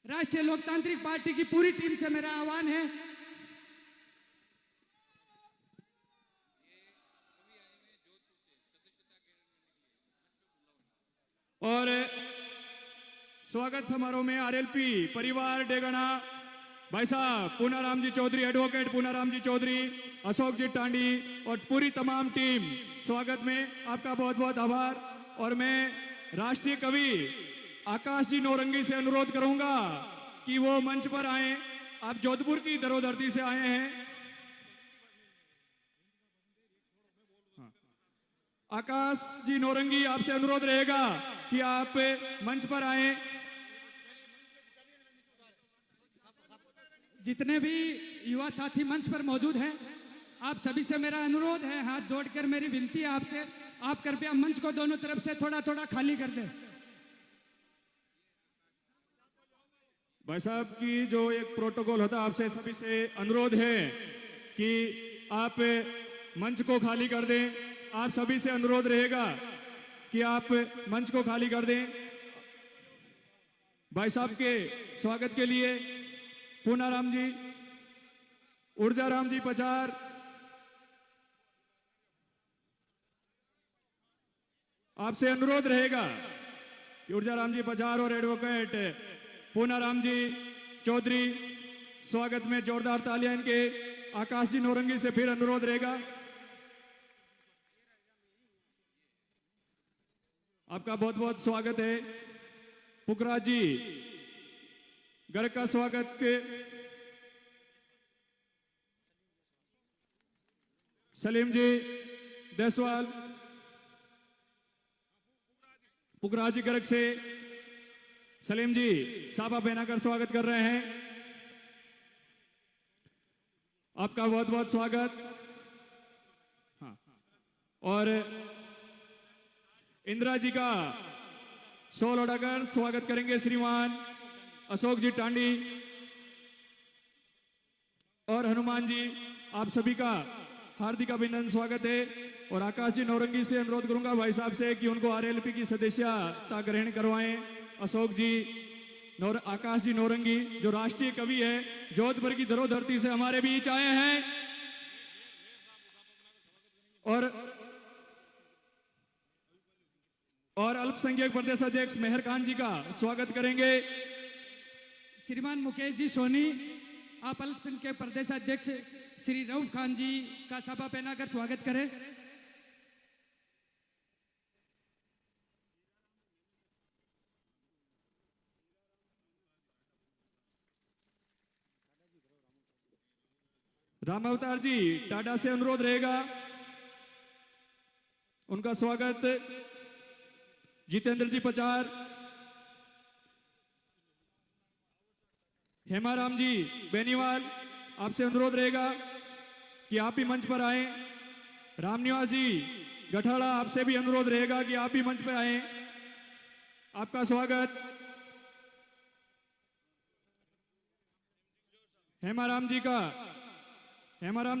राष्ट्रीय लोकतांत्रिक पार्टी की पूरी टीम से मेरा आह्वान है और स्वागत समारोह में आरएलपी परिवार डेगना भाई साहब पूनाराम जी चौधरी, एडवोकेट पूनाराम जी चौधरी, अशोक जी टांडी और पूरी तमाम टीम, स्वागत में आपका बहुत बहुत आभार। और मैं राष्ट्रीय कवि आकाश जी नौरंगी से अनुरोध करूंगा कि वो मंच पर आए। आप जोधपुर की धरोधरती से आए हैं। आकाश जी नौरंगी, आपसे अनुरोध रहेगा कि आप मंच पर आए। जितने भी युवा साथी मंच पर मौजूद हैं, आप सभी से मेरा अनुरोध है, हाथ जोड़कर मेरी विनती है आपसे, आप कृपया मंच को दोनों तरफ से थोड़ा थोड़ा खाली कर दें। भाई साहब की जो एक प्रोटोकॉल होता है, आपसे सभी से अनुरोध है कि आप मंच को खाली कर दें। आप सभी से अनुरोध रहेगा कि आप मंच को खाली कर दें। भाई साहब के स्वागत के लिए पूनाराम जी, ऊर्जाराम जी पचार, आपसे अनुरोध रहेगा कि ऊर्जाराम जी पचार और एडवोकेट पूनाराम जी चौधरी, स्वागत में जोरदार तालियां इनके। आकाश जी नौरंगी से फिर अनुरोध रहेगा। आपका बहुत बहुत स्वागत है। पुखराज जी घर का स्वागत के। सलीम जी देसवाल, पुखराज जी गर्ग से सलीम जी साफा पहनाकर स्वागत कर रहे हैं। आपका बहुत बहुत स्वागत। हाँ, और इंदिरा जी का शॉल उड़ाकर स्वागत करेंगे श्रीमान अशोक जी टांडी और हनुमान जी। आप सभी का हार्दिक अभिनंदन, स्वागत है। और आकाश जी नौरंगी से अनुरोध करूंगा भाई साहब से कि उनको आरएलपी की सदस्यता ग्रहण करवाएं। अशोक जी आकाश जी नौरंगी जो राष्ट्रीय कवि है, जोधपुर की धरोधरती से हमारे बीच आए हैं। और अल्पसंख्यक प्रदेश अध्यक्ष मेहर खान जी का स्वागत करेंगे। श्रीमान मुकेश जी सोनी, आप अल्पसंख्यक प्रदेश अध्यक्ष श्री रऊफ खान जी का साफा पहनाकर स्वागत करें। राम अवतार जी टाटा से अनुरोध रहेगा, उनका स्वागत। जितेंद्र जी पचार, हेमाराम जी बेनीवाल, आपसे अनुरोध रहेगा कि आप भी मंच पर आए। रामनिवास जी गठाड़ा, आपसे भी अनुरोध रहेगा कि आप भी मंच पर आए। आपका स्वागत। हेमाराम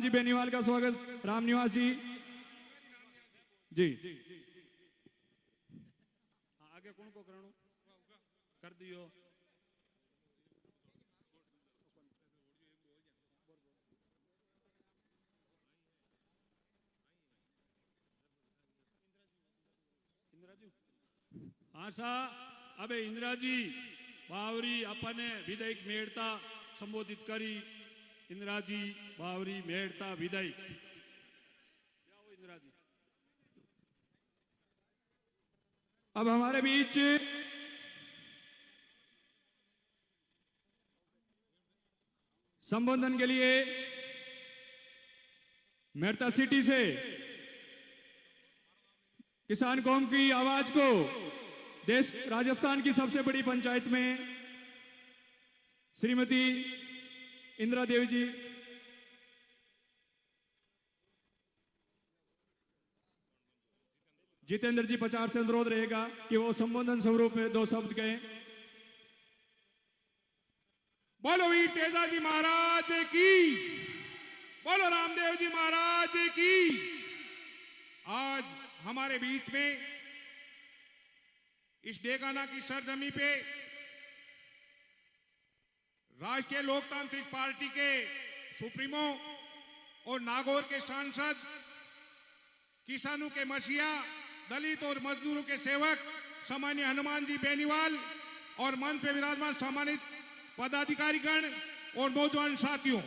जी बेनीवाल का स्वागत। रामनिवास जी जी आगे कौन को करणो कर दियो। हाँ सा अबे इंदिरा जी बावरी अपने विधायक मेड़ता संबोधित करी। इंदिरा जी बावरी मेड़ता विधायक इंदिरा जी। अब हमारे बीच संबोधन के लिए मेड़ता सिटी से किसान कौम की आवाज को देश राजस्थान की सबसे बड़ी पंचायत में श्रीमती इंदिरा देवी जी, जितेंद्र जी पचार से अनुरोध रहेगा कि वो संबोधन स्वरूप में 2 शब्द कहें। बोलो वीर तेजाजी महाराज की, बोलो रामदेव जी महाराज की। आज हमारे बीच में इस डेगाना की सरजमी पे राष्ट्रीय लोकतांत्रिक पार्टी के सुप्रीमो और नागौर के सांसद, किसानों के मसीहा, दलित और मजदूरों के सेवक सामान्य हनुमान जी बेनीवाल और मंच पे विराजमान सम्मानित पदाधिकारीगण और नौजवान साथियों,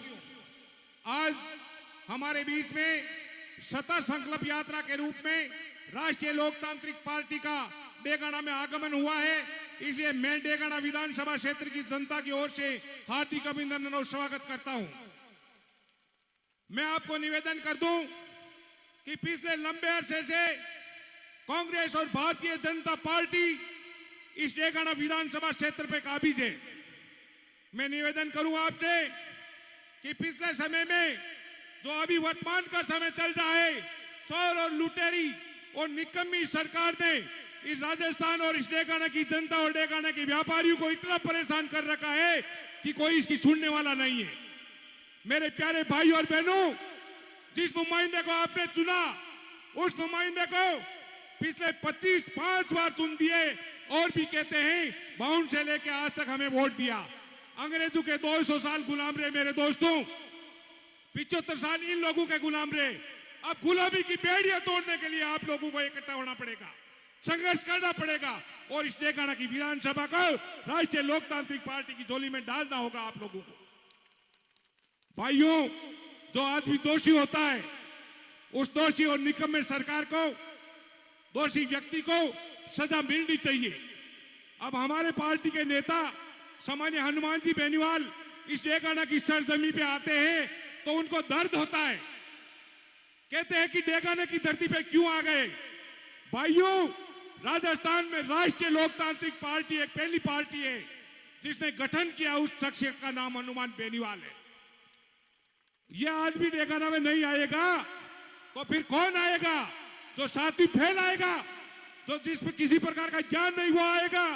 आज हमारे बीच में सता संकल्प यात्रा के रूप में राष्ट्रीय लोकतांत्रिक पार्टी का डेगाना में आगमन हुआ है। इसलिए मैं डेगाना विधानसभा क्षेत्र की जनता की ओर से हार्दिक अभिनंदन और स्वागत करता हूं। मैं आपको निवेदन कर दूं कि पिछले लंबे अरसे से कांग्रेस और भारतीय जनता पार्टी इस डेगाना विधानसभा क्षेत्र पे काबिज है। मैं निवेदन करूं आपसे कि पिछले समय में जो अभी वर्तमान का समय चल रहा है, चोर और लुटेरी और निकम्मी सरकार ने इस राजस्थान और इस डेगाना की जनता और डेगाना के व्यापारियों को इतना परेशान कर रखा है कि कोई इसकी सुनने वाला नहीं है। मेरे प्यारे भाई और बहनों, जिस नुमाइंदे को आपने चुना, उस नुमाइंदे को पिछले 5 बार चुन दिए और भी कहते हैं बाउंड से लेके आज तक हमें वोट दिया। अंग्रेजों के 200 साल गुलाम रहे मेरे दोस्तों, 75 साल इन लोगों के गुलाम रहे। अब गुलामी की बेड़ियां तोड़ने के लिए आप लोगों को इकट्ठा होना पड़ेगा, संघर्ष करना पड़ेगा और इस डेगाना की विधानसभा को राष्ट्रीय लोकतांत्रिक पार्टी की झोली में डालना होगा आप लोगों को। भाइयों, जो आदमी दोषी होता है, उस दोषी और निकम्मे सरकार को, दोषी व्यक्ति को सजा मिलनी चाहिए। अब हमारे पार्टी के नेता सामान्य हनुमान जी बेनीवाल इस डेगाना की सरजमी पे आते हैं तो उनको दर्द होता है, कहते हैं कि डेगाना की धरती पे क्यों आ गए। भाइयों, राजस्थान में राष्ट्रीय लोकतांत्रिक पार्टी एक पहली पार्टी है जिसने गठन किया, उस शख्सियत का नाम हनुमान बेनीवाल है। यह आदमी डेगाना में नहीं आएगा तो फिर कौन आएगा? जो साथी फैलाएगा, जो जिस पर किसी प्रकार का ज्ञान नहीं वो आएगा।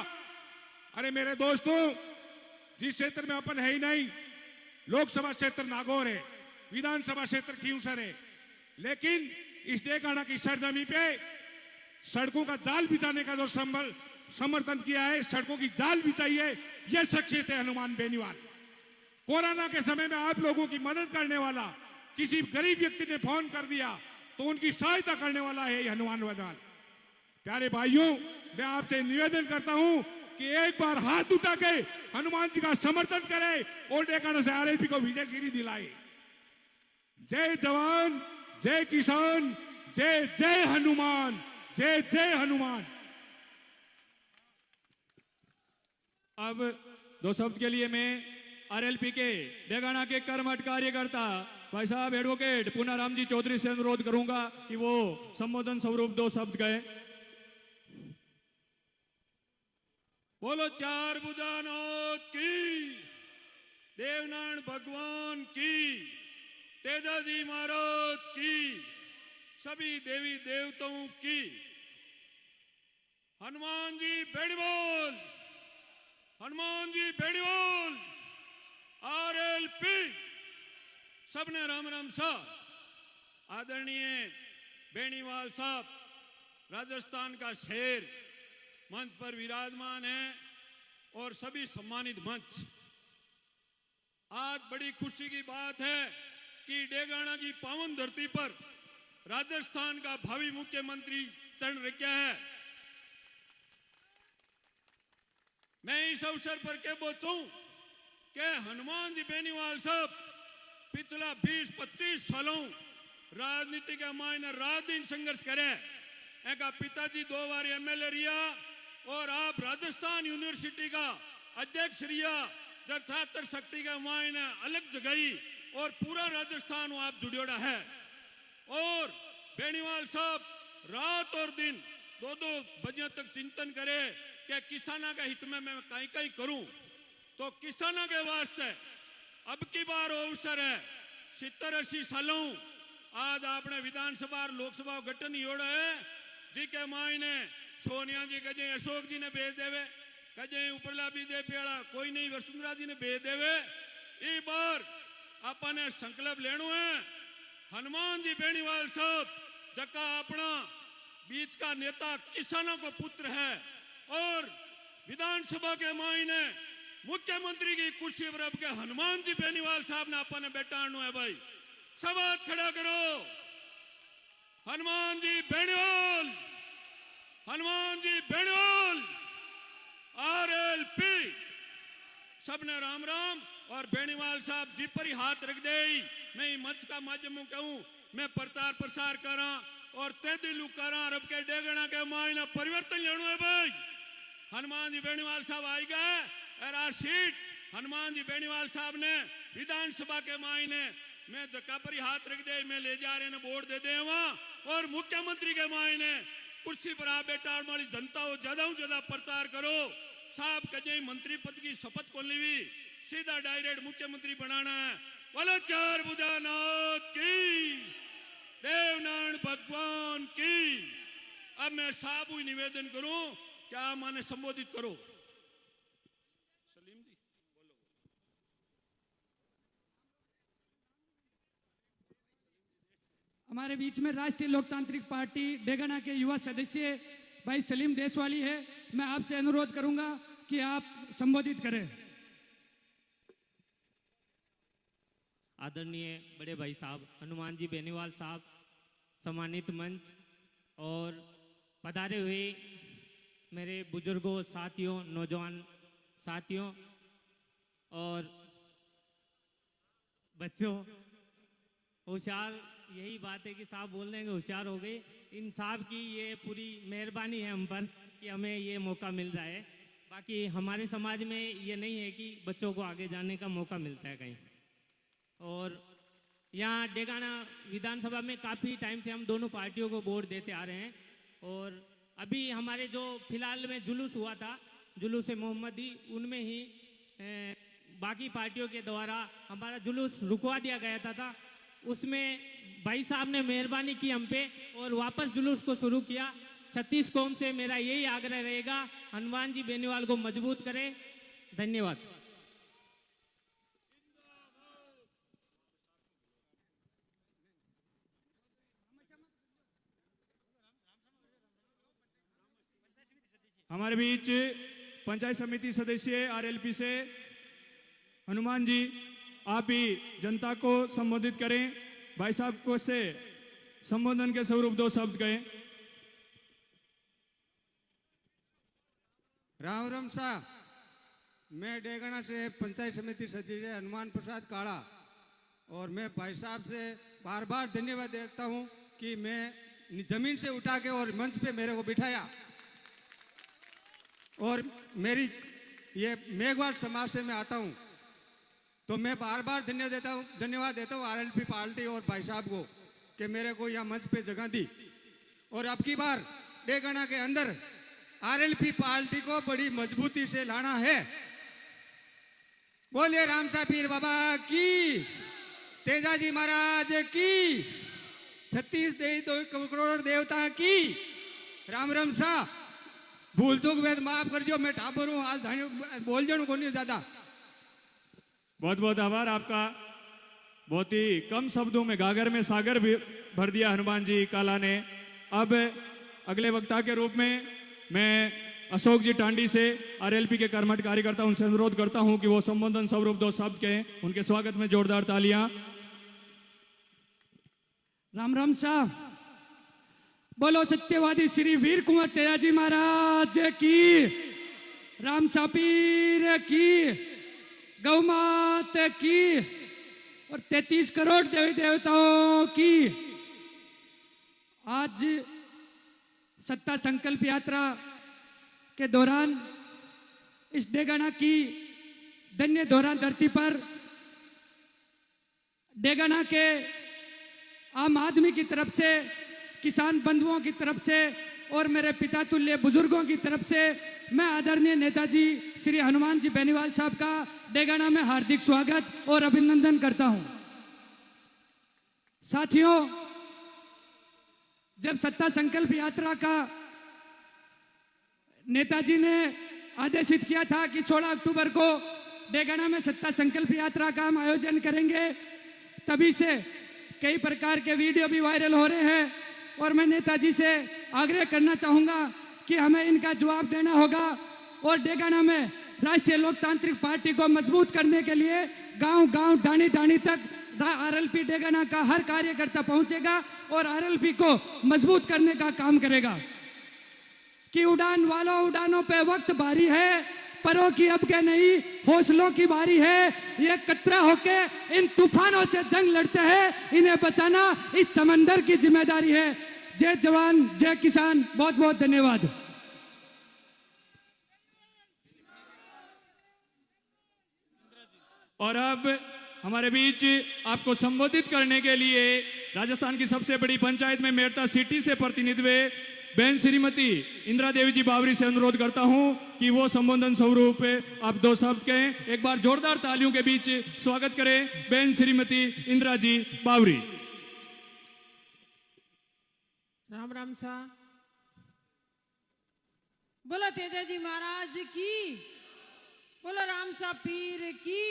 अरे मेरे दोस्तों, जिस क्षेत्र में अपन है ही नहीं, लोकसभा क्षेत्र नागौर है, विधानसभा क्षेत्र खींवसर है, लेकिन इस डेगाना की सरजमी पे सड़कों का जाल बिछाने का जो समर्थन किया है, सड़कों की जाल बिछाई है, यह शख्सियत है हनुमान बेनीवाल। कोरोना के समय में आप लोगों की मदद करने वाला, किसी गरीब व्यक्ति ने फोन कर दिया तो उनकी सहायता करने वाला है हनुमान बेनीवाल। प्यारे भाइयों, मैं आपसे निवेदन करता हूं कि एक बार हाथ उठा के हनुमान जी का समर्थन करें और डेगाना से आरएलपी को विजय श्री दिलाए। जय जवान, जय किसान, जय जय हनुमान, जय जय हनुमान। अब 2 शब्द के लिए मैं आरएलपी के डेगाना के कर्मठ कार्यकर्ता भाई साहब एडवोकेट पूनाराम जी चौधरी से अनुरोध करूंगा कि वो संबोधन स्वरूप 2 शब्द कहें। बोलो चार भुजानाथ की, देवनारायण भगवान की, तेजाजी महाराज की, सभी देवी देवताओं की। हनुमान जी बेनीवाल, हनुमान जी बेनीवाल, आरएलपी। सबने राम राम साहब। आदरणीय बेनीवाल साहब राजस्थान का शेर मंच पर विराजमान है और सभी सम्मानित मंच। आज बड़ी खुशी की बात है कि डेगाना की पावन धरती पर राजस्थान का भावी मुख्यमंत्री चढ़ रखा है। मैं इस अवसर पर क्या बोलूं कि हनुमान जी बेनीवाल साहब पिछला 20-25 सालों राजनीति के मायने रात दिन संघर्ष करे। एक पिताजी 2 बार एमएलए रिया और आप राजस्थान यूनिवर्सिटी का अध्यक्ष रिया, जब छात्र शक्ति का मायने अलग जगही और पूरा राजस्थान आप जुड़ोड़ा है। और बेनीवाल साहब रात और दिन 2-2 बजे तक चिंतन करे कि किसानों के हित में मैं कहीं करूं। तो किसानों के वास्ते अब की बार अवसर है। 70-80 सालों आज आपने विधानसभा और लोकसभा गठन योड़ा है जी के मायने सोनिया जी कजे अशोक जी ने भेज देवे, कजे उपरला भी दे पेड़ा, कोई नहीं वसुंधरा जी ने भेज देवे। ई बार अपने संकल्प लेनो है। हनुमान जी बेनीवाल साहब जका अपना बीच का नेता किसानों को पुत्र है और विधानसभा के मायने मुख्यमंत्री की कुर्सी पर अब के हनुमान जी बेनीवाल साहब ने अपने बैठाणु है भाई। सब हाथ खड़ा करो। हनुमान जी बेनीवाल, हनुमान जी बेनीवाल, आरएलपी। सबने राम राम। और बेनीवाल साहब जी पर ही हाथ रख दे। मैं मंच का माध्यम कहूं, मैं प्रचार प्रसार करा और तेदिलू करा। रब के डेगना के मायना परिवर्तन लेना है भाई। हनुमान जी बेनीवाल साहब आई गए। एरा सीट हनुमान जी बेनीवाल साहब ने विधानसभा के मायने मैं जगह पर ही हाथ रख दे। मैं ले जा रहे ने वोट दे दे वहां। और मुख्यमंत्री के मायने कुर्सी पर आप बैठा वाली जनता हो ज्यादा प्रचार करो। साहब कजे मंत्री पद की शपथ को ली, सीधा डायरेक्ट मुख्यमंत्री बनाना है। बोलो चार बुधानाथ की, देवनारायण भगवान की। अब मैं साहब ही निवेदन करूं कि आप माने संबोधित करो। सलीम जी बोलो। हमारे बीच में राष्ट्रीय लोकतांत्रिक पार्टी डेगाना के युवा सदस्य भाई सलीम देशवाली है। मैं आपसे अनुरोध करूंगा कि आप संबोधित करें। आदरणीय बड़े भाई साहब हनुमान जी बेनीवाल साहब, सम्मानित मंच और पधारे हुए मेरे बुजुर्गों, साथियों, नौजवान साथियों और बच्चों, होशियार यही बात है कि साहब बोल रहे हैं होशियार हो गए। इन साहब की ये पूरी मेहरबानी है हम पर कि हमें ये मौका मिल रहा है। बाकी हमारे समाज में ये नहीं है कि बच्चों को आगे जाने का मौका मिलता है कहीं। और यहाँ डेगाना विधानसभा में काफ़ी टाइम से हम दोनों पार्टियों को वोट देते आ रहे हैं। और अभी हमारे जो फिलहाल में जुलूस हुआ था, जुलूस मोहम्मदी, उनमें ही बाकी पार्टियों के द्वारा हमारा जुलूस रुकवा दिया गया था। उसमें भाई साहब ने मेहरबानी की हम पे और वापस जुलूस को शुरू किया। 36 कौम से मेरा यही आग्रह रहेगा, हनुमान जी बेनीवाल को मजबूत करें। धन्यवाद। हमारे बीच पंचायत समिति सदस्य आरएलपी से हनुमान जी, आप भी जनता को संबोधित करें। भाई साहब को से संबोधन के स्वरूप 2 शब्द कहें। राम राम साहब, मैं डेगाना से पंचायत समिति सदस्य हनुमान प्रसाद काड़ा, और मैं भाई साहब से बार बार धन्यवाद देता हूं कि मैं जमीन से उठा के और मंच पे मेरे को बिठाया। और मेरी ये मेघवाल समाज से मैं आता हूं, तो मैं बार बार धन्यवाद देता हूं आरएलपी पार्टी और भाई साहब को कि मेरे को यहाँ मंच पे जगह दी। और अब की बार डेगाना के अंदर आरएलपी पार्टी को बड़ी मजबूती से लाना है। बोलिए रामसा पीर बाबा की, तेजाजी महाराज की, 36 करोड़ देवता की। राम राम सा, भूल चूक वेद माफ कर जो, मैं ठाकुर हूँ, आज बोल जाऊँ को नहीं ज्यादा। बहुत बहुत आभार आपका। बहुत ही कम शब्दों में गागर में सागर भी भर दिया हनुमान जी काला ने। अब अगले वक्ता के रूप में मैं अशोक जी टांडी से आरएलपी के कर्मठ कार्यकर्ता, उनसे अनुरोध करता हूं कि वो संबोधन स्वरूप 2 शब्द कहें। उनके स्वागत में जोरदार तालियां। राम राम साहब, बोलो सत्यवादी श्री वीर कुंवर तेजाजी महाराज की, राम सापीर की, गौ मात की, और 33 करोड़ देवी देवताओं की। आज सत्ता संकल्प यात्रा के दौरान इस डेगाना की धन्य दौरान धरती पर डेगाना के आम आदमी की तरफ से, किसान बंधुओं की तरफ से और मेरे पिता तुल्य बुजुर्गों की तरफ से मैं आदरणीय नेताजी श्री हनुमान जी बेनीवाल साहब का डेगाना में हार्दिक स्वागत और अभिनंदन करता हूं। साथियों, जब सत्ता संकल्प यात्रा का नेताजी ने आदेशित किया था कि 16 अक्टूबर को डेगाना में सत्ता संकल्प यात्रा का हम आयोजन करेंगे, तभी से कई प्रकार के वीडियो भी वायरल हो रहे हैं। और मैं नेताजी से आग्रह करना चाहूंगा कि हमें इनका जवाब देना होगा और डेगाना में राष्ट्रीय लोकतांत्रिक पार्टी को मजबूत करने के लिए गांव गांव डाणी डाणी तक आरएलपी डेगाना का हर कार्यकर्ता पहुंचेगा और आरएलपी को मजबूत करने का काम करेगा। कि उड़ान वालों, उड़ानों पे वक्त भारी है, परों की अब के नहीं हौसलों की बारी है। ये कतरा होके इन तूफानों से जंग लड़ते हैं, इन्हें बचाना इस समंदर की जिम्मेदारी है। जय जवान, जय किसान, बहुत बहुत धन्यवाद। और अब हमारे बीच आपको संबोधित करने के लिए राजस्थान की सबसे बड़ी पंचायत में मेरठा सिटी से प्रतिनिधित्व बहन श्रीमती इंदिरा देवी जी बावरी से अनुरोध करता हूं कि वो संबोधन स्वरूप आप 2 शब्द कहें। एक बार जोरदार तालियों के बीच स्वागत करें बहन श्रीमती इंदिरा जी बावरी। राम राम सा। बोलो तेजा जी महाराज की, बोलो राम सा पीर की।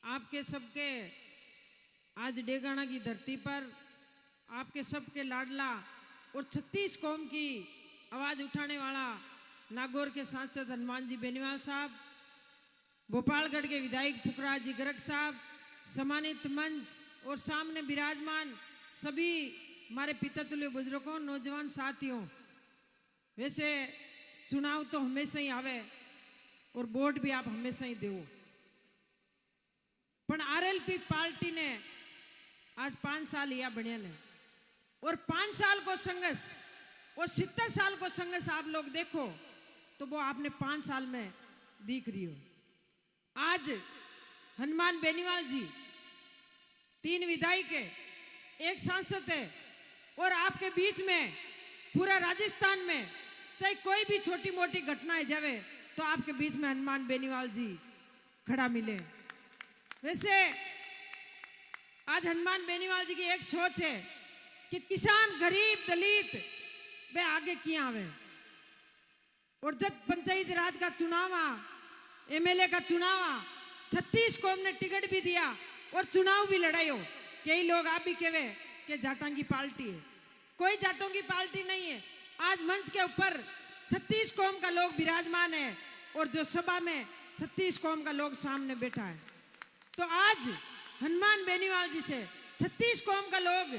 आपके सबके आज डेगाना की धरती पर आपके सबके लाडला और 36 कौम की आवाज उठाने वाला नागौर के सांसद हनुमान जी बेनीवाल साहब, भोपालगढ़ के विधायक पुखराज जी गर्ग साहब, सम्मानित मंच और सामने विराजमान सभी हमारे पिता तुल्य बुजुर्गों, नौजवान साथियों। वैसे चुनाव तो हमेशा ही आवे और वोट भी आप हमेशा ही दो, पर आरएलपी पार्टी ने आज 5 साल या बढ़िया ने और 5 साल को संघर्ष और 70 साल को संघर्ष आप लोग देखो तो वो आपने 5 साल में दिख रही हो। आज हनुमान बेनीवाल जी 3 विधायक है, 1 सांसद है और आपके बीच में पूरा राजस्थान में चाहे कोई भी छोटी मोटी घटनाएं जावे तो आपके बीच में हनुमान बेनीवाल जी खड़ा मिले। वैसे आज हनुमान बेनीवाल जी की एक सोच है कि किसान, गरीब, दलित वे आगे किया आवे। और जब पंचायत राज का चुनाव आ, एमएलए का चुनाव आ, 36 कौम ने टिकट भी दिया और चुनाव भी लड़ाई हो। कई लोग आप भी कहे कि जाटां की पार्टी है, कोई जाटों की पार्टी नहीं है। आज मंच के ऊपर 36 कौम का लोग विराजमान है और जो सभा में 36 कौम का लोग सामने बैठा है। तो आज हनुमान बेनीवाल जी से 36 कौम का लोग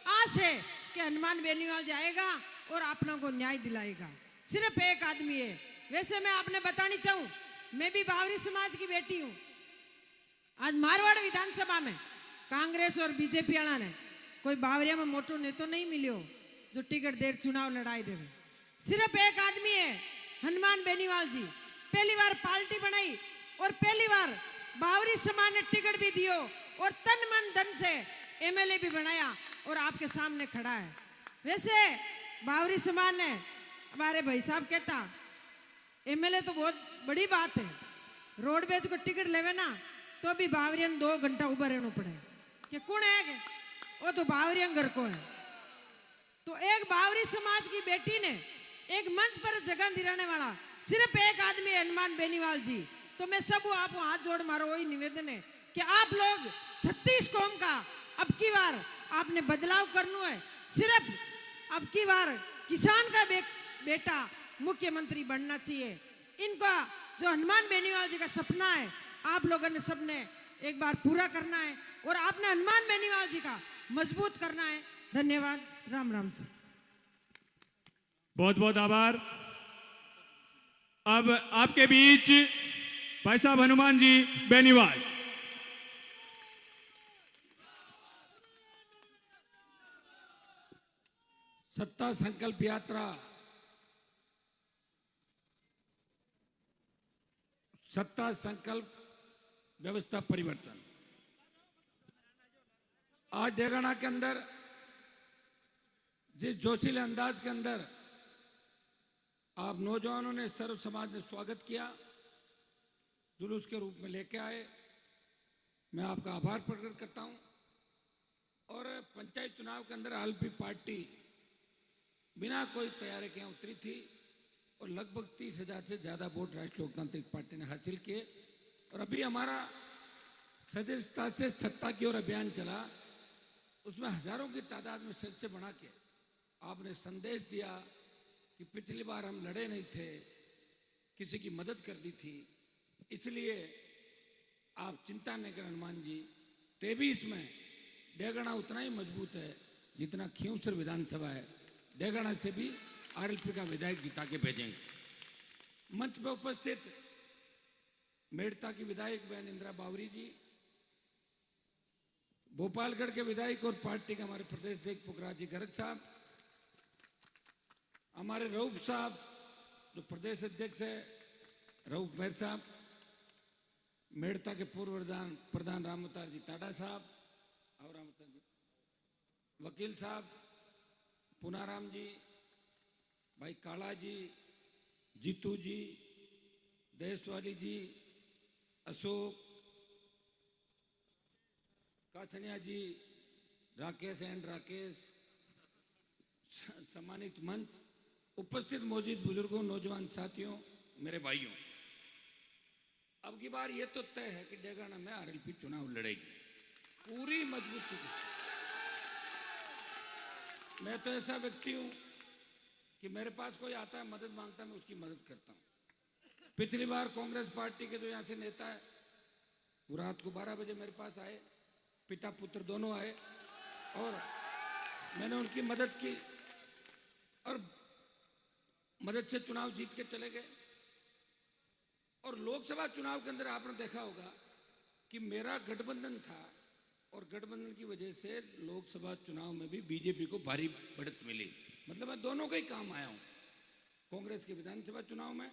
आस है कि हनुमान बेनीवाल जी आएगा और अपनों को न्याय दिलाएगा। सिर्फ एक आदमी है। वैसे मैं आपने बतानी चाहूं, मैं भी बावरी समाज की बेटी हूं। आज मारवाड़ विधानसभा में कांग्रेस और बीजेपी वाला ने कोई बावरिया में मोटो नेतो नहीं मिलियो जो टिकट देर चुनाव लड़ाई देवे। सिर्फ एक आदमी है, हनुमान बेनीवाल जी। पहली बार पार्टी बनाई और पहली बार बावरी समाज ने टिकट भी दियो और तन मन धन से एमएलए भी बनाया और आपके सामने खड़ा है। वैसे बावरी समाज ने, हमारे भाई साहब कहता एमएलए तो बहुत बड़ी बात है, रोडवेज को टिकट लेवे ना तो भी बावरियन 2 घंटा उभा रहना पड़े कि कौन है, वो तो बावरियन घर को है। तो एक बावरी समाज की बेटी ने एक मंच पर जगह दिलाने वाला सिर्फ एक आदमी है, हनुमान बेनीवाल जी। तो मैं सब आप हाथ जोड़ मारो, वही निवेदन है कि आप लोग 36 कौम का अब की बार आपने बदलाव करना है। सिर्फ अब की बार किसान का बेटा मुख्यमंत्री बनना चाहिए। इनका जो हनुमान बेनीवाल जी का सपना है आप लोगों ने सबने एक बार पूरा करना है और आपने हनुमान बेनीवाल जी का मजबूत करना है। धन्यवाद। राम राम से। बहुत बहुत आभार। अब आपके बीच भाई साहब हनुमान जी बेनीवाल। सत्ता संकल्प यात्रा सत्ता संकल्प व्यवस्था परिवर्तन आज डेगाना के अंदर जिस जोशीले अंदाज के अंदर आप नौजवानों ने, सर्व समाज ने स्वागत किया, जुलूस के रूप में लेके आए, मैं आपका आभार प्रकट करता हूं। और पंचायत चुनाव के अंदर आरएलपी पार्टी बिना कोई तैयारी के उतरी थी और लगभग 30,000 से ज्यादा वोट राष्ट्रीय लोकतांत्रिक पार्टी ने हासिल किए। और अभी हमारा सदस्यता से सत्ता की ओर अभियान चला, उसमें हजारों की तादाद में सदस्य बना के आपने संदेश दिया कि पिछली बार हम लड़े नहीं थे, किसी की मदद कर दी थी। इसलिए आप चिंता नहीं करें हनुमान जी, 23 में डेगना उतना ही मजबूत है जितना खींवसर विधानसभा है। डेगना से भी आरएलपी का विधायक जिता के भेजेंगे। मंच पर उपस्थित मेड़ता की विधायक बहन इंदिरा बावरी जी, भोपालगढ़ के विधायक और पार्टी के हमारे प्रदेश अध्यक्ष पुखराज जी गर्ग साहब, हमारे रऊफ साहब जो प्रदेश अध्यक्ष है रऊफ मेहर साहब, मेड़ता के पूर्व प्रधान रामअवतार जी टाडा साहब और रामअवतार जी, वकील साहब पुनाराम जी, भाई काला जी, जीतू जी, देशवाली जी, अशोक काछनिया जी, राकेश एंड राकेश, सम्मानित मंच, उपस्थित मौजूद बुजुर्गों, नौजवान साथियों, मेरे भाइयों, अब की बार ये तो तय है कि डेगाना में आरएलपी चुनाव लड़ेगी पूरी मजबूती के साथ। मैं तो ऐसा व्यक्ति हूं कि मेरे पास कोई आता है मदद मांगता है, मैं उसकी मदद करता हूं। पिछली बार कांग्रेस पार्टी के जो यहां से नेता है वो रात को 12 बजे मेरे पास आए, पिता पुत्र दोनों आए और मैंने उनकी मदद की और मदद से चुनाव जीत के चले गए। और लोकसभा चुनाव के अंदर आपने देखा होगा कि मेरा गठबंधन था और गठबंधन की वजह से लोकसभा चुनाव में भी बीजेपी को भारी बढ़त मिली। मतलब मैं दोनों का ही काम आया हूं, कांग्रेस के विधानसभा चुनाव में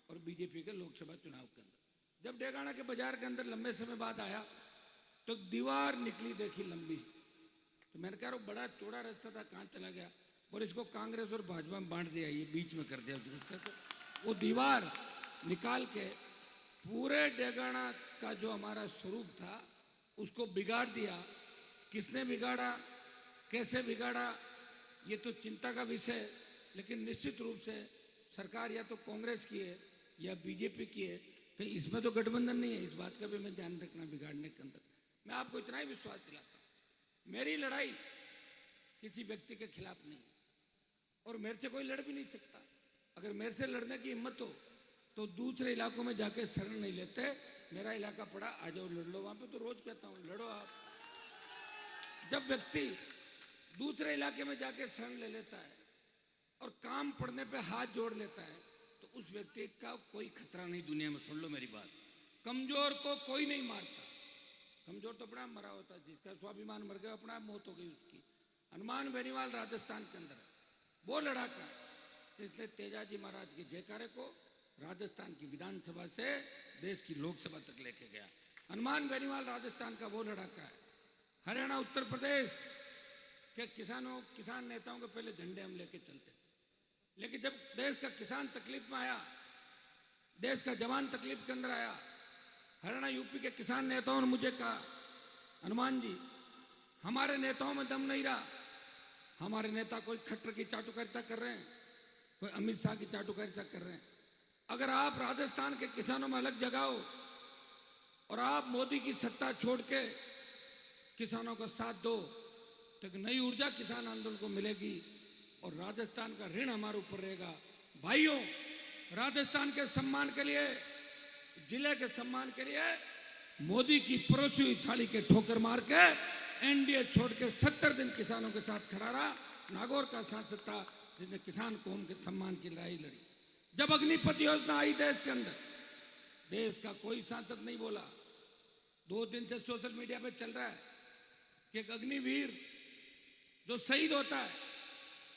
और बीजेपी के लोकसभा चुनाव के अंदर। जब डेगाना के बाजार के अंदर लंबे समय बाद आया तो दीवार निकली देखी लंबी, तो मैंने कहा बड़ा चौड़ा रास्ता था, कहाँ चला गया, और इसको कांग्रेस और भाजपा में बांट दिया, ये बीच में कर दिया उस रास्ते को। वो दीवार निकाल के पूरे डेगाना का जो हमारा स्वरूप था उसको बिगाड़ दिया। किसने बिगाड़ा, कैसे बिगाड़ा, ये तो चिंता का विषय, लेकिन निश्चित रूप से सरकार या तो कांग्रेस की है या बीजेपी की है, कहीं इसमें तो गठबंधन नहीं है। इस बात का भी मैं ध्यान रखना बिगाड़ने के अंदर। मैं आपको इतना ही विश्वास दिलाता हूं, मेरी लड़ाई किसी व्यक्ति के खिलाफ नहीं और मेरे से कोई लड़ भी नहीं सकता। अगर मेरे से लड़ने की हिम्मत हो तो दूसरे इलाकों में जाके शरण नहीं लेते। मेरा इलाका पड़ा, आ जाओ लड़ लो वहां पे, तो रोज कहता हूं लड़ो आप। जब व्यक्ति दूसरे इलाके में जाके शरण ले लेता है और काम पड़ने पे हाथ जोड़ लेता है तो उस व्यक्ति का कोई खतरा नहीं दुनिया में। सुन लो मेरी बात, कमजोर को कोई नहीं मारता, कमजोर तो अपना मरा होता है, जिसका स्वाभिमान मर गया अपना मौत हो गई उसकी। हनुमान बेनीवाल राजस्थान के अंदर वो लड़ाका जिसने तेजाजी महाराज के जयकारे को राजस्थान की विधानसभा से देश की लोकसभा तक लेके गया। हनुमान बेनीवाल राजस्थान का वो लड़ाका है। हरियाणा उत्तर प्रदेश के किसान नेताओं के पहले झंडे हम लेके चलते, लेकिन जब देश का किसान तकलीफ में आया, देश का जवान तकलीफ के अंदर आया, हरियाणा यूपी के किसान नेताओं ने मुझे कहा हनुमान जी हमारे नेताओं में दम नहीं रहा, हमारे नेता कोई खट्टर की चाटुकारिता कर रहे हैं, कोई अमित शाह की चाटुकारिता कर रहे हैं। अगर आप राजस्थान के किसानों में अलग जगाओ और आप मोदी की सत्ता छोड़ के किसानों का साथ दो तो एक नई ऊर्जा किसान आंदोलन को मिलेगी और राजस्थान का ऋण हमारे ऊपर रहेगा। भाइयों, राजस्थान के सम्मान के लिए, जिले के सम्मान के लिए मोदी की परोसी हुई थाली के ठोकर मार के एनडीए छोड़ के 70 दिन किसानों के साथ खड़ा रहा। नागौर का सांसद था जिसने किसान कौम के सम्मान की लड़ाई लड़ी। जब अग्निपथ योजना आई देश के अंदर, देश का कोई सांसद नहीं बोला। 2 दिन से सोशल मीडिया पे चल रहा है कि एक अग्निवीर जो शहीद होता है,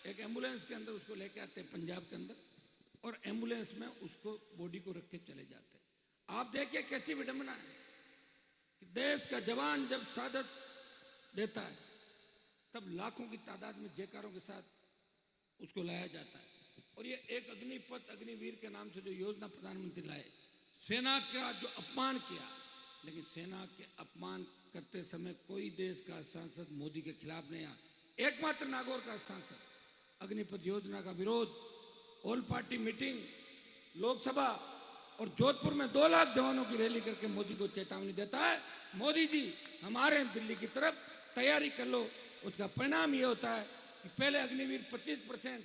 एक एम्बुलेंस के अंदर उसको लेके आते हैं पंजाब के अंदर और एम्बुलेंस में उसको बॉडी को रख के चले जाते हैं। आप देखिए कैसी विडंबना है कि देश का जवान जब शहादत देता है तब लाखों की तादाद में जयकारों के साथ उसको लाया जाता है। और ये एक अग्निपथ अग्निवीर के नाम से जो योजना प्रधानमंत्री लाए, सेना का जो अपमान किया, लेकिन सेना के अपमान करते समय कोई देश का सांसद मोदी के खिलाफ नहीं आया। एकमात्र नागौर का सांसद अग्निपथ योजना का विरोध, ऑल पार्टी मीटिंग, लोकसभा और जोधपुर में 2 लाख जवानों की रैली करके मोदी को चेतावनी देता है, मोदी जी हमारे दिल्ली की तरफ तैयारी कर लो। उसका परिणाम ये होता है कि पहले अग्निवीर 25%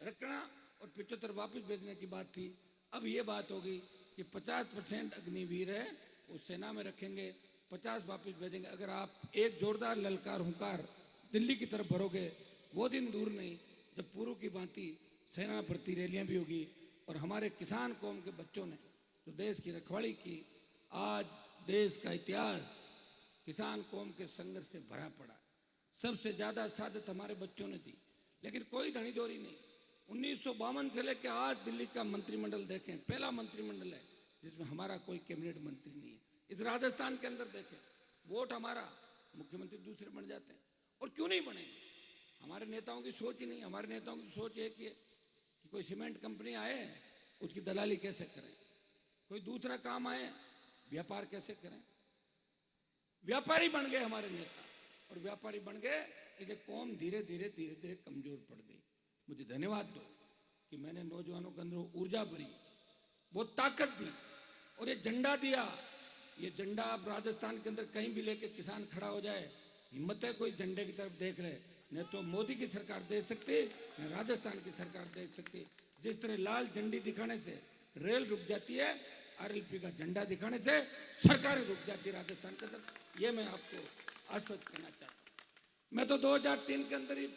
रखना और 75 वापस भेजने की बात थी, अब ये बात होगी कि 50% अग्निवीर है वो सेना में रखेंगे, 50 वापस भेजेंगे। अगर आप एक जोरदार ललकार हुंकार दिल्ली की तरफ भरोगे, वो दिन दूर नहीं जब पूर्व की भांति सेना भर्ती रैलियां भी होगी और हमारे किसान कौम के बच्चों ने जो देश की रखवाली की, आज देश का इतिहास किसान कौम के संघर्ष से भरा पड़ा। सबसे ज्यादा शहादत हमारे बच्चों ने दी, लेकिन कोई धनीधोरी नहीं। 1952 से लेकर आज दिल्ली का मंत्रिमंडल देखें, पहला मंत्रिमंडल है जिसमें हमारा कोई कैबिनेट मंत्री नहीं है। इस राजस्थान के अंदर देखें, वोट हमारा, मुख्यमंत्री दूसरे बन जाते हैं। और क्यों नहीं बने? हमारे नेताओं की सोच ही नहीं। हमारे नेताओं की सोच एक ही है कि कोई सीमेंट कंपनी आए उसकी दलाली कैसे करें, कोई दूसरा काम आए व्यापार कैसे करें। व्यापारी बन गए हमारे नेता, और व्यापारी बन गए इसलिए कौम धीरे धीरे धीरे धीरे कमजोर पड़ गई। मुझे धन्यवाद दो कि मैंने नौजवानों के अंदर ऊर्जा भरी, बहुत ताकत दी और ये झंडा दिया। ये झंडा अब राजस्थान के अंदर कहीं भी लेके किसान खड़ा हो जाए, हिम्मत है कोई झंडे की तरफ देख रहे, न तो मोदी की सरकार देख सकती, न राजस्थान की सरकार देख सकती। जिस तरह लाल झंडी दिखाने से रेल रुक जाती है, आरएलपी का झंडा दिखाने से सरकारें रुक जाती है राजस्थान के अंदर। ये मैं आपको आश्वस्त करना चाहता हूँ। मैं तो 2003 के अंदर ही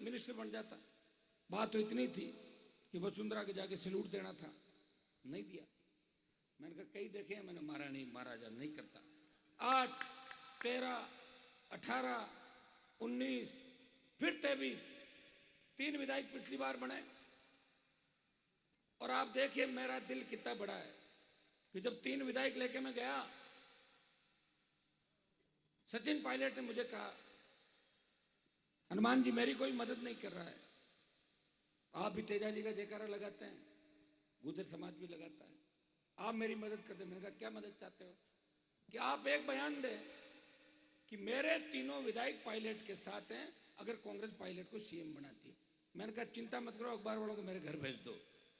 मिनिस्टर बन जाता। बात तो इतनी थी कि वसुंधरा के जाके सैल्यूट देना था, नहीं दिया। मैंने कहा कई देखे हैं, मैंने मारा नहीं, महाराजा नहीं करता। 8, 13, 18, 19 फिर 23, 3 विधायक पिछली बार बने। और आप देखिए मेरा दिल कितना बड़ा है कि जब 3 विधायक लेके मैं गया, सचिन पायलट ने मुझे कहा, हनुमान जी मेरी कोई मदद नहीं कर रहा है, आप भी तेजा जी का जयकारा लगाते हैं, गुर्जर समाज भी लगाता है, आप मेरी मदद कर दे। मैंने कहा क्या मदद चाहते हो? कि आप एक बयान दें कि मेरे 3 विधायक पायलट के साथ हैं, अगर कांग्रेस पायलट को सीएम बनाती है। मैंने कहा चिंता मत करो, अखबार वालों को मेरे घर भेज दो।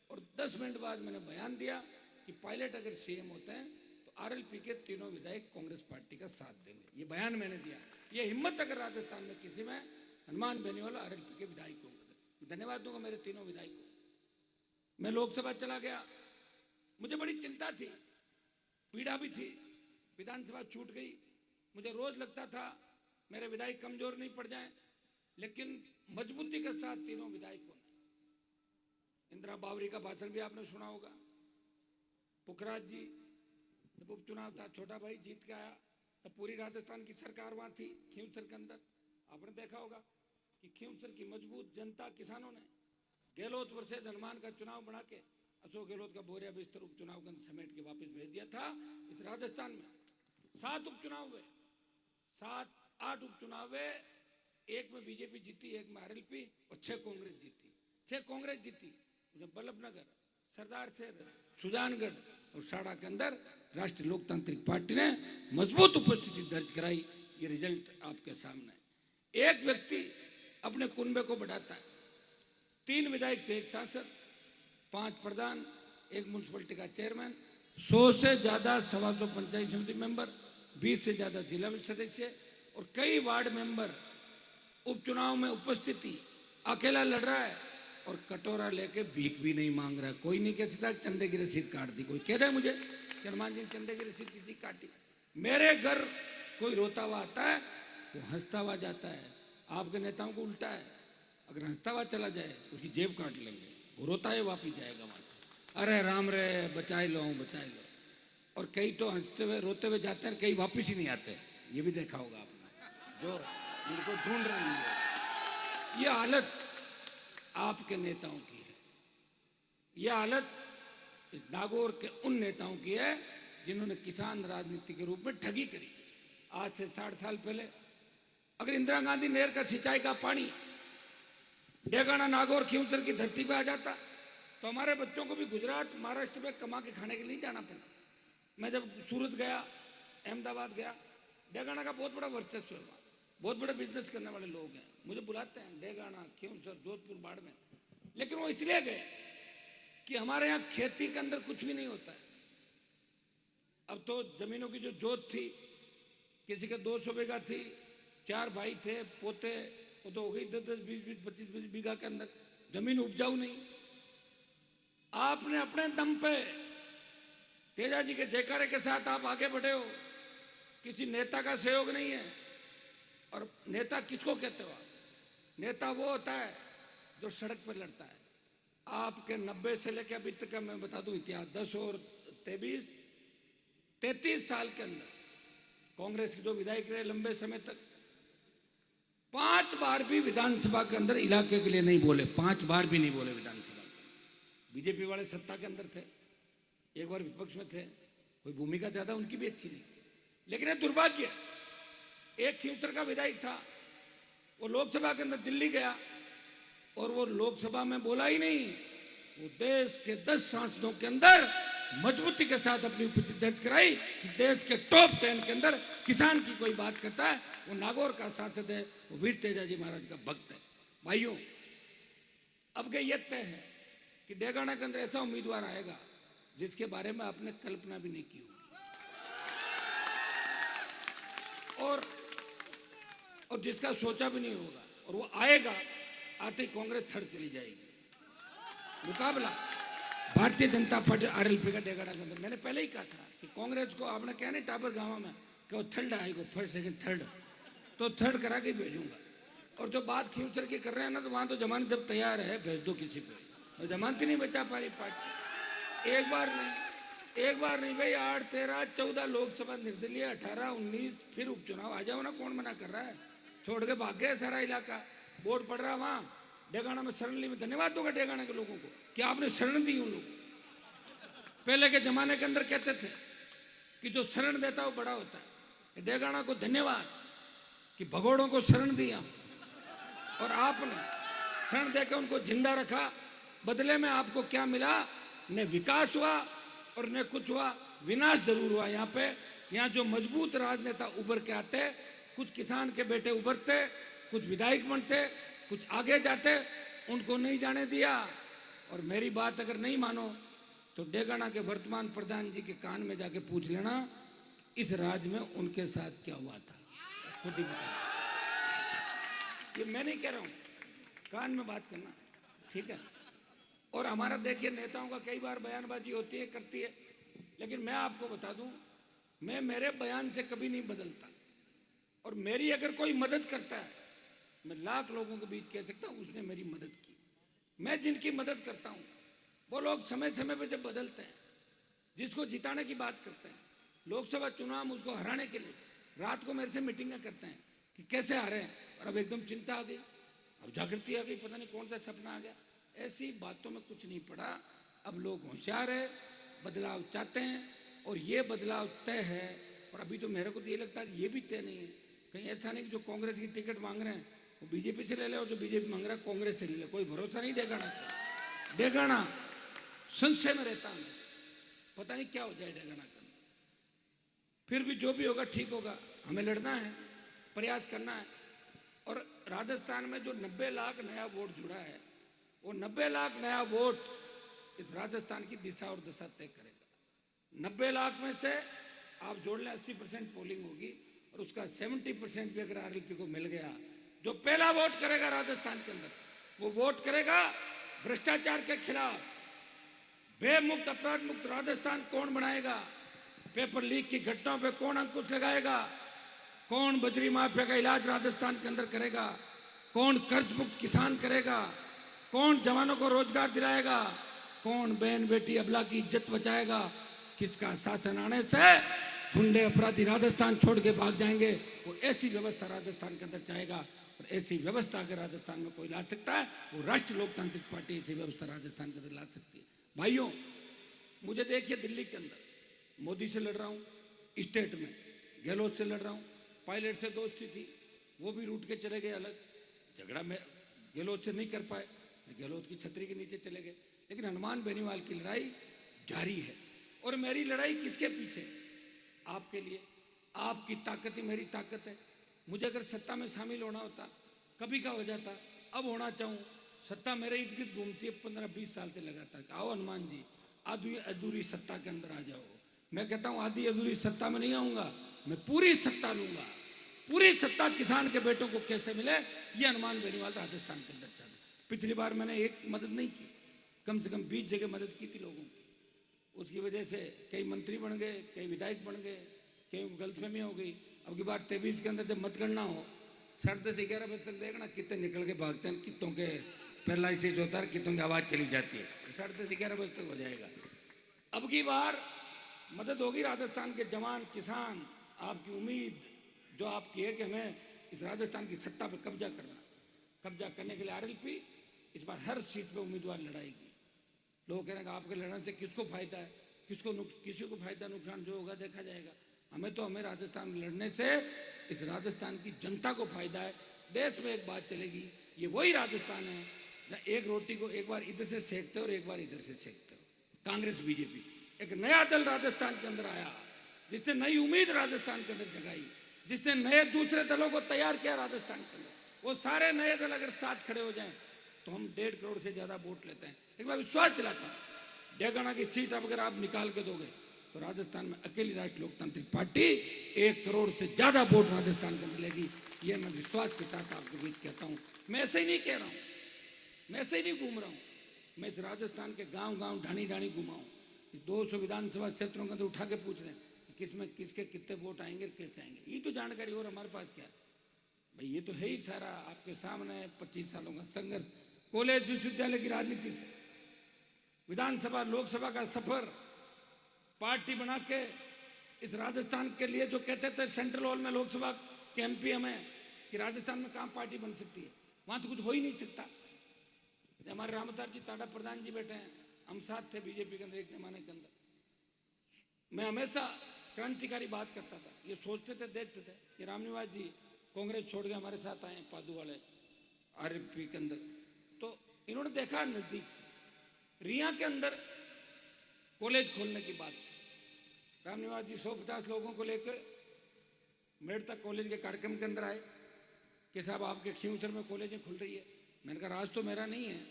और 10 मिनट बाद मैंने बयान दिया कि पायलट अगर सीएम होते हैं तो आरएलपी के 3 विधायक कांग्रेस पार्टी का साथ देंगे। ये बयान मैंने दिया। ये हिम्मत अगर राजस्थान में किसी में, हनुमान बेनीवाल आरएलपी के विधायक को धन्यवाद दूंगा। मेरे 3 विधायक को मैं लोकसभा चला गया, मुझे बड़ी चिंता थी, पीड़ा भी थी, विधानसभा छूट गई। मुझे रोज लगता था मेरे विधायक कमजोर नहीं पड़ जाएं, लेकिन मजबूती के साथ 3 विधायकों ने, इंदिरा बावरी का भाषण भी आपने सुना होगा, पुखराज जी जब उपचुनाव था, छोटा भाई जीत के आया, तब पूरी राजस्थान की सरकार वहां थी खींवसर के अंदर। आपने देखा होगा कि खींवसर की मजबूत जनता, किसानों ने गहलोत वर्सेस हनुमान का चुनाव बना के अशोक गहलोत का बोरिया बिस्तर उपचुनाव के समेट के वापस भेज दिया था। इस राजस्थान में 7 उपचुनाव हुए, 7-8 उपचुनाव हुए, एक में बीजेपी जीती, एक में आरएलपी, और 6 कांग्रेस जीती। 6 कांग्रेस जीती, बल्लभनगर, सरदार से सुजानगढ़ और साड़ा के अंदर राष्ट्रीय लोकतांत्रिक पार्टी ने मजबूत उपस्थिति दर्ज कराई। ये रिजल्ट आपके सामने है। एक व्यक्ति अपने कुनबे को बढ़ाता है, 3 विधायक से 1 सांसद, 5 प्रधान, 1 म्युनिसिपलिटी का चेयरमैन, 100 से ज्यादा 125 पंचायत समिति मेंबर, 20 से ज्यादा जिला सदस्य और कई वार्ड मेंबर उपचुनाव में उपस्थिति। अकेला लड़ रहा है और कटोरा लेके भीख भी नहीं मांग रहा। कोई नहीं कह सकता चंदे की रसीद काट दी। कोई कह दे मुझे कि हनुमान जी ने चंदे की रसीद किसी काटी। मेरे घर कोई रोता हुआ आता है, वो हंसता हुआ जाता है। आपके नेताओं को उल्टा है, अगर हंसता हुआ चला जाए उसकी जेब काट लेंगे, वो रोता है वापिस जाएगा वहां से, अरे राम रे बचाए लो बचाए लो। और कई तो हंसते हुए रोते हुए जाते हैं, कई वापिस ही नहीं आते। ये भी देखा होगा आपने, जो इनको ढूंढ रही है। ये हालत आपके नेताओं की है, यह हालत इस नागौर के उन नेताओं की है जिन्होंने किसान राजनीति के रूप में ठगी करी। आज से 60 साल पहले अगर इंदिरा गांधी नहर का सिंचाई का पानी डेगाना, नागौर, खींवसर की धरती पे आ जाता तो हमारे बच्चों को भी गुजरात, महाराष्ट्र में कमा के खाने के लिए जाना पड़ता। मैं जब सूरत गया, अहमदाबाद गया, डेगाना का बहुत बड़ा वर्चस्व है, बहुत बड़े बिजनेस करने वाले लोग हैं, मुझे बुलाते हैं डेगाना, खींवसर, जोधपुर, बाड़मेर। लेकिन वो इसलिए गए कि हमारे यहाँ खेती के अंदर कुछ भी नहीं होता है। अब तो जमीनों की जो जोत थी, किसी के 200 बीघा थी, 4 भाई थे, पोते, वो तो हो गई 10-10, 20-20, 25-25 बीघा के अंदर, जमीन उपजाऊ नहीं। आपने अपने दम पे तेजा जी के जयकारे के साथ आप आगे बढ़े हो, किसी नेता का सहयोग नहीं है। और नेता किसको कहते हो आप? नेता वो होता है जो सड़क पर लड़ता है। आपके 90 से लेकर अभी तक का मैं बता दूं इतिहास, 10 और 33 साल के अंदर कांग्रेस के जो विधायक रहे लंबे समय तक, 5 बार भी विधानसभा के अंदर इलाके के लिए नहीं बोले, 5 बार भी नहीं बोले विधानसभा में। बीजेपी वाले सत्ता के अंदर थे, एक बार विपक्ष में थे, कोई भूमिका ज्यादा उनकी भी अच्छी नहीं। लेकिन ये दुर्भाग्य, एक खिवसर का विधायक था, वो लोकसभा के अंदर दिल्ली गया और वो लोकसभा में बोला ही नहीं, वो देश के 10 सांसदों के अंदर मजबूती के साथ अपनी उपस्थिति दर्ज कराई कि देश के टॉप 10 के अंदर किसान की कोई बात करता है, वो नागौर का सांसद है, वो वीर तेजाजी महाराज का भक्त है। भाइयों, अब के ये तय है कि डेगाना के अंदर ऐसा उम्मीदवार आएगा जिसके बारे में आपने कल्पना भी नहीं की होगी, और जिसका सोचा भी नहीं होगा, और वो आएगा, आते ही कांग्रेस थर्ड चली जाएगी। मुकाबला भारतीय जनता पार्टी आरएलपी का डेगाना के अंदर, मैंने पहले ही कहा था कि कांग्रेस को आपने क्या नहीं टाबर गांव में कि वो थर्ड आएगा, फर्स्ट सेकंड थर्ड, तो थर्ड करा के भेजूंगा। और जो बात खिवसर की कर रहे हैं ना, तो वहां तो जमानत जब तैयार है भेज दो किसी पे, और जमानत ही नहीं बचा पा रही पार्टी। एक बार नहीं भाई, 8, 13, 14 लोकसभा निर्दलीय, 18, 19 फिर उपचुनाव, आ जाओ ना, कौन मना कर रहा है? छोड़ के भाग गए सारा इलाका, वोट पड़ रहा वहां डेगाना में शरण ली। में धन्यवाद दूंगा डेगाना के लोगों को कि आपने शरण दी उन लोगों। पहले के जमाने के अंदर कहते थे कि जो शरण देता वो बड़ा होता है। डेगाना को धन्यवाद कि भगोड़ों को शरण दी आप, और आपने शरण देकर उनको जिंदा रखा। बदले में आपको क्या मिला? न विकास हुआ और न कुछ हुआ, विनाश जरूर हुआ। यहाँ जो मजबूत राजनेता उभर के आते, कुछ किसान के बेटे उभरते, कुछ विधायक बनते, कुछ आगे जाते, उनको नहीं जाने दिया। और मेरी बात अगर नहीं मानो तो डेगाना के वर्तमान प्रधान जी के कान में जाके पूछ लेना इस राज्य में उनके साथ क्या हुआ था, खुद ही बता। ये मैं नहीं कह रहा हूं, कान में बात करना, ठीक है? और हमारा देखिए, नेताओं का कई बार बयानबाजी होती है, करती है, लेकिन मैं आपको बता दूं, मैं मेरे बयान से कभी नहीं बदलता। और मेरी अगर कोई मदद करता है, मैं लाख लोगों के बीच कह सकता हूं उसने मेरी मदद की। मैं जिनकी मदद करता हूं वो लोग समय समय पर जब बदलते हैं, जिसको जिताने की बात करते हैं, लोकसभा चुनाव में उसको हराने के लिए रात को मेरे से मीटिंगें करते हैं कि कैसे हारे हैं, और अब एकदम चिंता आ गई, अब जागृति आ गई, पता नहीं कौन सा सपना आ गया। ऐसी बातों में कुछ नहीं पड़ा। अब लोग होशियार है, बदलाव चाहते हैं, और ये बदलाव तय है। और अभी तो मेरे को तो ये लगता है कि ये भी तय नहीं है, कहीं ऐसा नहीं कि जो कांग्रेस की टिकट मांग रहे हैं वो बीजेपी से ले ले, और जो बीजेपी मांग रहा है कांग्रेस से ले ले। कोई भरोसा नहीं डेगाना संशय में रहता है, पता नहीं क्या हो जाए डेगाना का। फिर भी जो भी होगा ठीक होगा, हमें लड़ना है, प्रयास करना है। और राजस्थान में जो 90 लाख नया वोट जुड़ा है, वो 90 लाख नया वोट इस राजस्थान की दिशा और दशा तय करेगा। 90 लाख में से आप जोड़ लें 80% पोलिंग होगी, और उसका 70% भी अगर आरएलपी को मिल गया, जो पहला वोट करेगा राजस्थान के अंदर, वो वोट करेगा भ्रष्टाचार के खिलाफ। बेमुक्त अपराध मुक्त राजस्थान कौन बनाएगा? पेपर लीक की घटनाओं पे कौन अंकुश लगाएगा? कौन बजरी माफिया का इलाज राजस्थान के अंदर करेगा? कौन कर्ज मुक्त किसान करेगा? कौन जवानों को रोजगार दिलाएगा? कौन बहन बेटी अबला की इज्जत बचाएगा? किसका शासन आने से गुंडे अपराधी राजस्थान छोड़ के भाग जाएंगे? वो ऐसी व्यवस्था राजस्थान के अंदर चाहेगा, और ऐसी व्यवस्था अगर राजस्थान में कोई ला सकता है, वो राष्ट्रीय लोकतांत्रिक पार्टी ऐसी व्यवस्था राजस्थान के अंदर ला सकती है। भाइयों, मुझे देखिए, दिल्ली के अंदर मोदी से लड़ रहा हूँ, स्टेट में गहलोत से लड़ रहा हूँ, पायलट से दोस्ती थी, वो भी रूट के चले गए अलग, झगड़ा में गहलोत से नहीं कर पाए, गहलोत की छतरी के नीचे चले गए। लेकिन हनुमान बेनीवाल की लड़ाई जारी है, और मेरी लड़ाई किसके पीछे? आपके लिए। आपकी ताकत ही मेरी ताकत है। मुझे अगर सत्ता में शामिल होना होता, कभी का हो जाता, अब होना चाहूँ, सत्ता मेरे इर्द गिर्द घूमती है 15-20 साल से लगातार। आओ हनुमान जी, आधी अधूरी सत्ता के अंदर आ जाओ। मैं कहता हूँ आधी अधूरी सत्ता में नहीं आऊंगा, मैं पूरी सत्ता लूंगा। पूरी सत्ता किसान के बेटों को कैसे मिले, ये हनुमान बेनीवाल राजस्थान के अंदर चाहते। पिछली बार मैंने एक मदद नहीं की, कम से कम 20 जगह मदद की थी लोगों की। उसकी वजह से कई मंत्री बन गए, कई विधायक बन गए, कई गलतफहमी हो गई। अब की बार 23 के अंदर जब मतगणना हो 10:30 से 11 बजे तक देखना कितने निकल के भागते हैं, कितों के पैरालिसिस होता है, कितों की आवाज़ चली जाती है। 10:30 से 11 बजे तक हो जाएगा। अब की बार मदद होगी राजस्थान के जवान किसान। आपकी उम्मीद जो आपकी है कि हमें इस राजस्थान की सत्ता पर कब्जा करना, कब्जा करने के लिए आरएलपी इस बार हर सीट पे उम्मीदवार लड़ाएगी। लोग कह रहे हैं आपके लड़ने से किसको फायदा है, किसी को फायदा नुकसान जो होगा देखा जाएगा। हमें राजस्थान में लड़ने से इस राजस्थान की जनता को फायदा है। देश में एक बात चलेगी, ये वही राजस्थान है जहाँ एक रोटी को एक बार इधर से सेकते हो और एक बार इधर से सेकते हो। कांग्रेस बीजेपी एक नया दल राजस्थान के अंदर आया, जिसने नई उम्मीद राजस्थान के अंदर जगाई, जिसने नए दूसरे दलों को तैयार किया राजस्थान के अंदर। वो सारे नए दल अगर साथ खड़े हो जाएं तो हम 1.5 करोड़ से ज्यादा वोट लेते हैं। एक बार विश्वास दिलाता हूं, डेगाना की सीट अब अगर आप निकाल के दोगे तो राजस्थान में अकेली राष्ट्रीय लोकतांत्रिक पार्टी 1 करोड़ से ज्यादा वोट राजस्थान के अंदर लेगी। ये मैं विश्वास के साथ आपके बीच कहता हूं। मैं ऐसे ही नहीं कह रहा हूं, मैं ऐसे ही नहीं घूम रहा हूं। मैं इस राजस्थान के गांव ढाणी ढाणी घुमाऊं। 200 विधानसभा क्षेत्रों के अंदर उठा के पूछ रहे हैं कि किसमें किसके कितने वोट आएंगे, कैसे आएंगे। ये तो जानकारी और हमारे पास क्या है भाई, ये तो है ही सारा आपके सामने। 25 सालों का संघर्ष, कॉलेज विश्वविद्यालय की राजनीति से विधानसभा लोकसभा का सफर, पार्टी बना के इस राजस्थान के लिए जो कहते थे सेंट्रल हॉल में लोकसभा के एमपी हमें कि राजस्थान में कहां पार्टी बन सकती है, वहां तो कुछ हो ही नहीं सकता। हमारे रामदास जी टाडा प्रधान जी बैठे हैं, हम साथ थे बीजेपी के अंदर एक जमाने के अंदर। मैं हमेशा क्रांतिकारी बात करता था, ये सोचते थे देखते थे कि रामनिवास जी कांग्रेस छोड़ के हमारे साथ आए पादू वाले आरएलपी के अंदर। तो इन्होंने देखा नजदीक से, रिया के अंदर कॉलेज खोलने की बात थी। रामनिवास जी 150 लोगों को लेकर मेड़ता कॉलेज के कार्यक्रम के अंदर आए कि साहब आपके खींवसर में कॉलेजें खुल रही है। मैंने कहा राज तो मेरा नहीं है,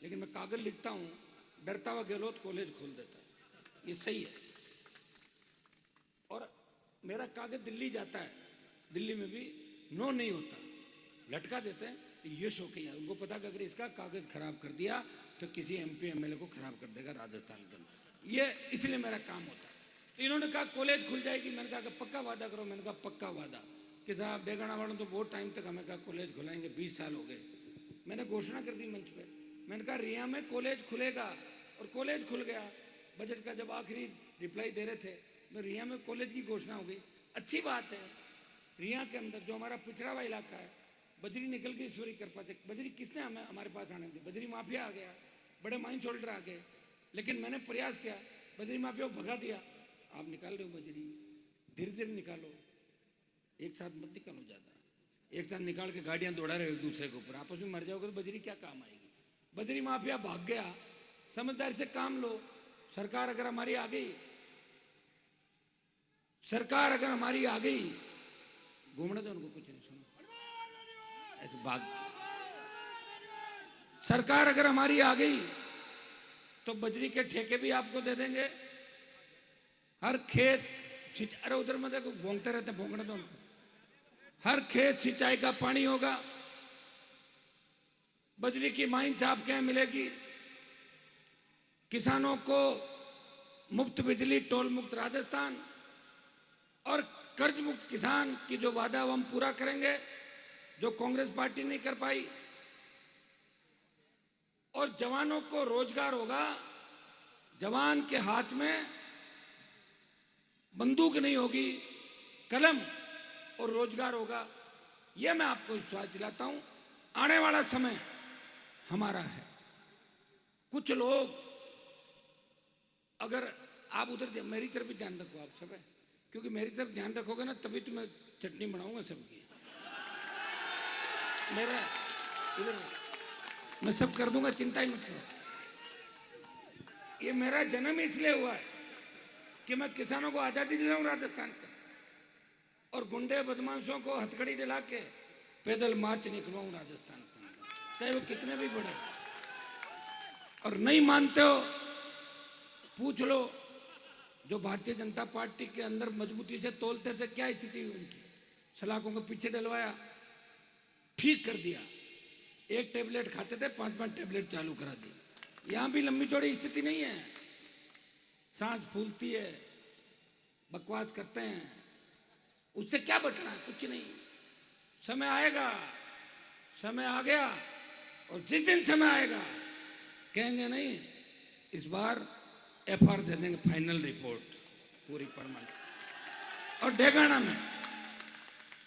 लेकिन मैं कागज लिखता हूं, डरता हुआ गहलोत कॉलेज खोल देता है, ये सही है। और मेरा कागज दिल्ली जाता है, दिल्ली में भी नो नहीं होता, लटका देते हैं ये शो किया। उनको पता कि अगर इसका कागज खराब कर दिया तो किसी एमपी एमएलए को खराब कर देगा राजस्थान के अंदर, ये इसलिए मेरा काम होता है। तो इन्होंने कहा कॉलेज खुल जाएगी। मैंने कहा कि पक्का वादा करो। मैंने कहा पक्का वादा कि साहब डेगाना वालों तो बहुत टाइम तक हमें कहा कॉलेज खुलाएंगे, 20 साल हो गए। मैंने घोषणा कर दी मंच पे, मैंने कहा रिया में कॉलेज खुलेगा, और कॉलेज खुल गया। बजट का जब आखिरी रिप्लाई दे रहे थे तो रिया में कॉलेज की घोषणा हो गई। अच्छी बात है। रिया के अंदर जो हमारा पिछड़ा हुआ इलाका है, बजरी निकल के ईश्वरी कर पाते, बजरी किसने हमें हमारे पास आने दी, बजरी माफिया आ गया, बड़े माइंस होल्डर आ गए। लेकिन मैंने प्रयास किया, बजरी माफिया को भगा दिया। आप निकाल रहे हो बजरी, धीरे धीरे निकालो, एक साथ मत निकालो ज्यादा। एक साथ निकाल के गाड़ियां दौड़ा रहे हो एक दूसरे के ऊपर, आपस में मर जाओगे तो बजरी क्या काम आएगी। बजरी माफिया भाग गया। समझदारी से काम लो। सरकार अगर हमारी आ गई, सरकार अगर हमारी आ गई, घूमने दो उनको, कुछ नहीं सुनो ऐसे भाग। सरकार अगर हमारी आ गई तो बजरी के ठेके भी आपको दे देंगे। हर खेत अरे उधर में देखो भोंगते रहते, भोंगने दो उनको। हर खेत सिंचाई का पानी होगा। बजरी की माइंस आपके यहां मिलेगी। किसानों को मुफ्त बिजली, टोल मुक्त राजस्थान, और कर्ज मुक्त किसान की जो वादा वो हम पूरा करेंगे, जो कांग्रेस पार्टी नहीं कर पाई। और जवानों को रोजगार होगा। जवान के हाथ में बंदूक नहीं होगी, कलम और रोजगार होगा। यह मैं आपको विश्वास दिलाता हूं। आने वाला समय हमारा है। कुछ लोग अगर आप उधर मेरी तरफ भी ध्यान रखो आप सब, क्योंकि मेरी तरफ ध्यान रखोगे ना तभी तो मैं चटनी बनाऊंगा सबकी। मेरा इधर मैं सब कर दूंगा, चिंता ही मत करो। ये मेरा जन्म इसलिए हुआ है कि मैं किसानों को आजादी दिलाऊं राजस्थान का, और गुंडे बदमाशों को हथकड़ी दिला के पैदल मार्च निकलवाऊं राजस्थान का, चाहे वो कितने भी बड़े। और नहीं मानते हो पूछ लो जो भारतीय जनता पार्टी के अंदर मजबूती से तोलते थे, क्या स्थिति हुई उनकी। सलाखों को पीछे डलवाया, ठीक कर दिया। एक टेबलेट खाते थे, 5-5 टेबलेट चालू करा दी। यहां भी लंबी चौड़ी स्थिति नहीं है, सांस फूलती है, बकवास करते हैं, उससे क्या बचना है? कुछ नहीं। समय आएगा, समय आ गया, और जिस दिन समय आएगा कहेंगे नहीं, इस बार एफआर दे देंगे, फाइनल रिपोर्ट पूरी परमानेंट। और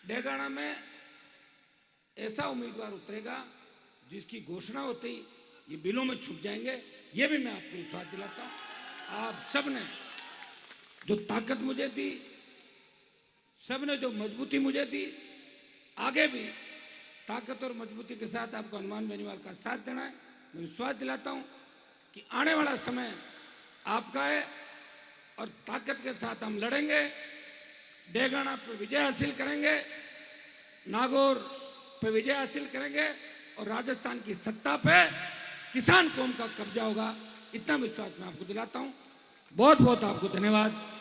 डेगाना में ऐसा उम्मीदवार उतरेगा जिसकी घोषणा होती ये बिलों में छुप जाएंगे, ये भी मैं आपको विश्वास दिलाता हूं। आप सब ने जो ताकत मुझे दी, सब ने जो मजबूती मुझे दी, आगे भी ताकत और मजबूती के साथ आपको हनुमान बेनीवाल का साथ देना है। मैं विश्वास दिलाता हूं कि आने वाला समय आपका है और ताकत के साथ हम लड़ेंगे, डेगाना पर विजय हासिल करेंगे, नागौर पे विजय हासिल करेंगे, और राजस्थान की सत्ता पे किसान कौम का कब्जा होगा। इतना विश्वास मैं आपको दिलाता हूं। बहुत बहुत आपको धन्यवाद।